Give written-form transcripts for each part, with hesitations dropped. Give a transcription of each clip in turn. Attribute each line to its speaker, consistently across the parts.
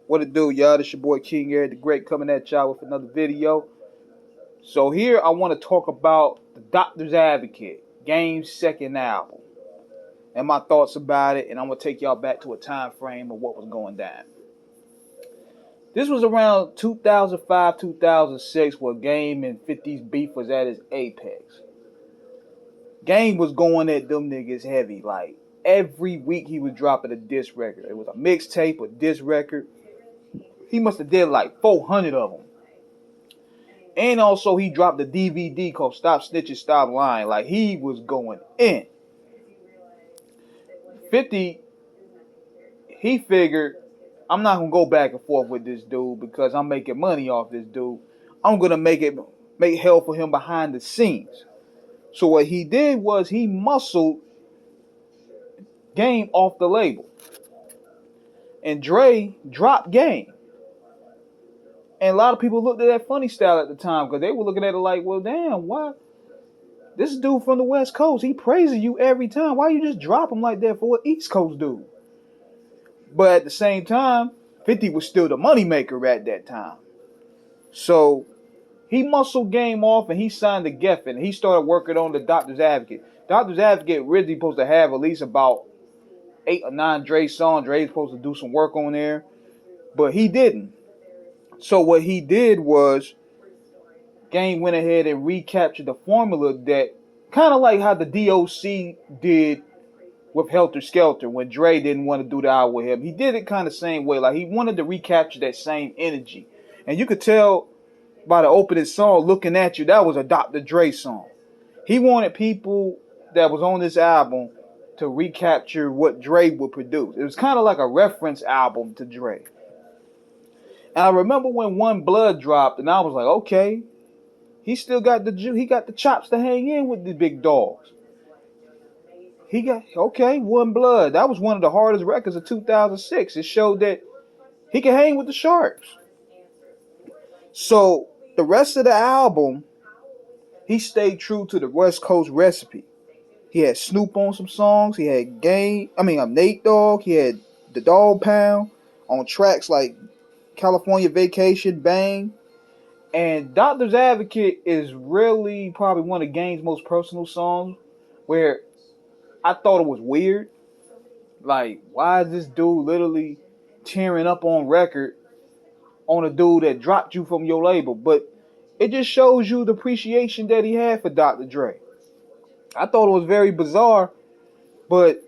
Speaker 1: What it do, y'all? This your boy King Eric the Great coming at y'all with another video. So here I want to talk about the Doctor's Advocate, Game's second album, and my thoughts about it, and I'm gonna take y'all back to a time frame of what was going down. This was around 2005, 2006, where Game and 50's beef was at its apex. Game was going at them niggas heavy, like every week he was dropping a diss record. It was a mixtape, a diss record. He must have did like 400 of them. And also he dropped a DVD called Stop Snitching, Stop Lying. Like he was going in. 50, he figured, I'm not going to go back and forth with this dude because I'm making money off this dude. I'm going to make hell for him behind the scenes. So what he did was he muscled Game off the label. And Dre dropped Game. And a lot of people looked at that funny style at the time because they were looking at it like, well, damn, why? This dude from the West Coast, he praises you every time. Why you just drop him like that for an East Coast dude? But at the same time, 50 was still the moneymaker at that time. So he muscled Game off and he signed to Geffen. And he started working on the Doctor's Advocate. Doctor's Advocate really supposed to have at least about 8 or 9 Dre songs. Dre's supposed to do some work on there. But he didn't. So what he did was Game went ahead and recaptured the formula that kind of like how the DOC did with Helter Skelter when Dre didn't want to do the album with him. He did it kind of same way. Like he wanted to recapture that same energy. And you could tell by the opening song, Looking At You, that was a Dr. Dre song. He wanted people that was on this album to recapture what Dre would produce. It was kind of like a reference album to Dre. And I remember when One Blood dropped, and I was like, okay, he still got he got the chops to hang in with the big dogs. He got, okay, One Blood. That was one of the hardest records of 2006. It showed that he can hang with the sharps. So the rest of the album, he stayed true to the West Coast recipe. He had Snoop on some songs. He had Nate Dogg. He had the Dog Pound on tracks like California Vacation, Bang. And Doctor's Advocate is really probably one of Game's most personal songs where I thought it was weird. Like, why is this dude literally tearing up on record on a dude that dropped you from your label? But it just shows you the appreciation that he had for Dr. Dre. I thought it was very bizarre. But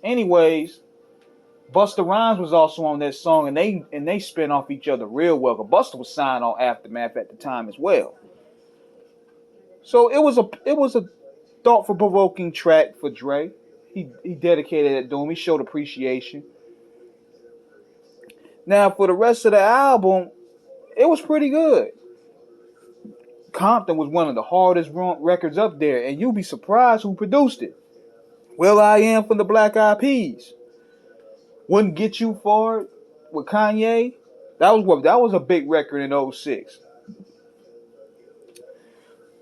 Speaker 1: anyways, Busta Rhymes was also on that song, and they spin off each other real well. But Busta was signed on Aftermath at the time as well. So it was a thought-provoking track for Dre. He dedicated it to him. He showed appreciation. Now for the rest of the album, it was pretty good. Compton was one of the hardest records up there, and you'll be surprised who produced it. Will I Am from the Black Eyed Peas. Wouldn't Get You Far with Kanye. That was a big record in 06.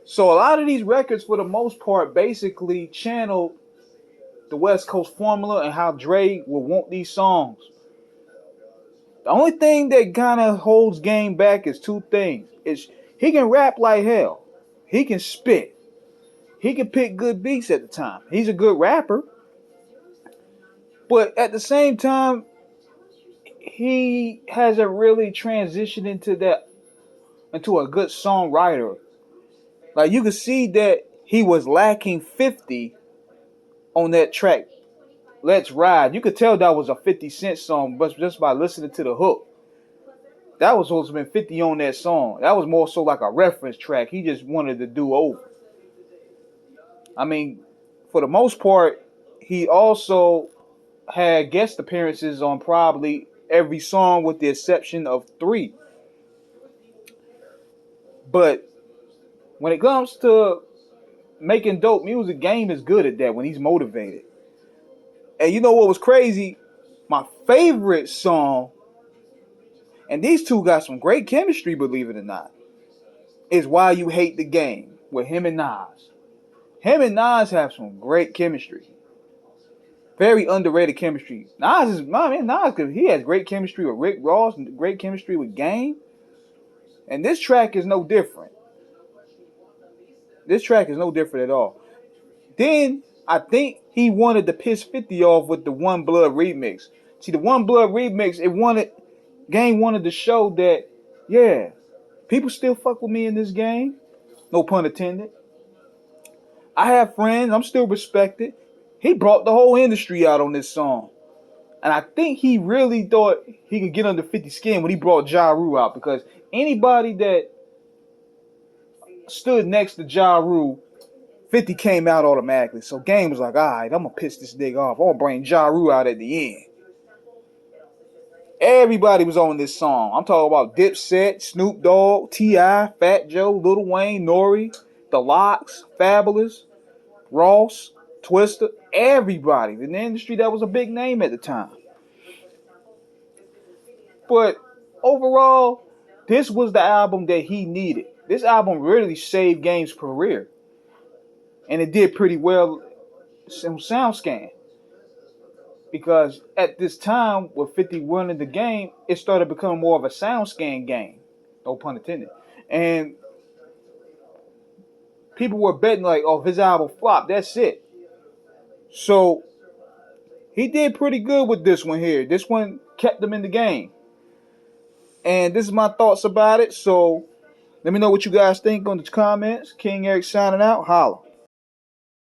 Speaker 1: So a lot of these records, for the most part, basically channeled the West Coast formula and how Dre would want these songs. The only thing that kind of holds Game back is two things. He can rap like hell. He can spit. He can pick good beats at the time. He's a good rapper. But at the same time, he hasn't really transitioned into a good songwriter. Like you can see that he was lacking 50 on that track, Let's Ride. You could tell that was a 50 Cent song, but just by listening to the hook. That was supposed to have been 50 on that song. That was more so like a reference track. He just wanted to do over. I mean, for the most part, he also had guest appearances on probably every song with the exception of 3. But when it comes to making dope music, Game is good at that when he's motivated. And you know what was crazy? My favorite song, and these two got some great chemistry, believe it or not, is Why You Hate the Game with him and Nas. Him and Nas have some great chemistry. Very underrated chemistry. Nas is my man. Nas, cause he has great chemistry with Rick Ross and great chemistry with Game. And this track is no different. This track is no different at all. Then I think he wanted to piss 50 off with the One Blood remix. See, the One Blood remix, Game wanted to show that, yeah, people still fuck with me in this game. No pun intended. I have friends. I'm still respected. He brought the whole industry out on this song. And I think he really thought he could get under 50's skin when he brought Ja Rule out, because anybody that stood next to Ja Rule, 50 came out automatically. So Game was like, all right, I'm going to piss this nigga off. I'm going to bring Ja Rule out at the end. Everybody was on this song. I'm talking about Dipset, Snoop Dogg, T.I., Fat Joe, Lil Wayne, Nori, The Lox, Fabulous, Ross, Twister. Everybody in the industry that was a big name at the time. But overall, this was the album that he needed. This album really saved Game's career. And it did pretty well on SoundScan. Because at this time, with 50 winning the game, it started becoming more of a SoundScan game. No pun intended. And people were betting like, oh, if his album flopped, that's it. So he did pretty good with this one here. This one kept him in the game. And this is my thoughts about it. So let me know what you guys think on the comments. King Eric signing out. Holla.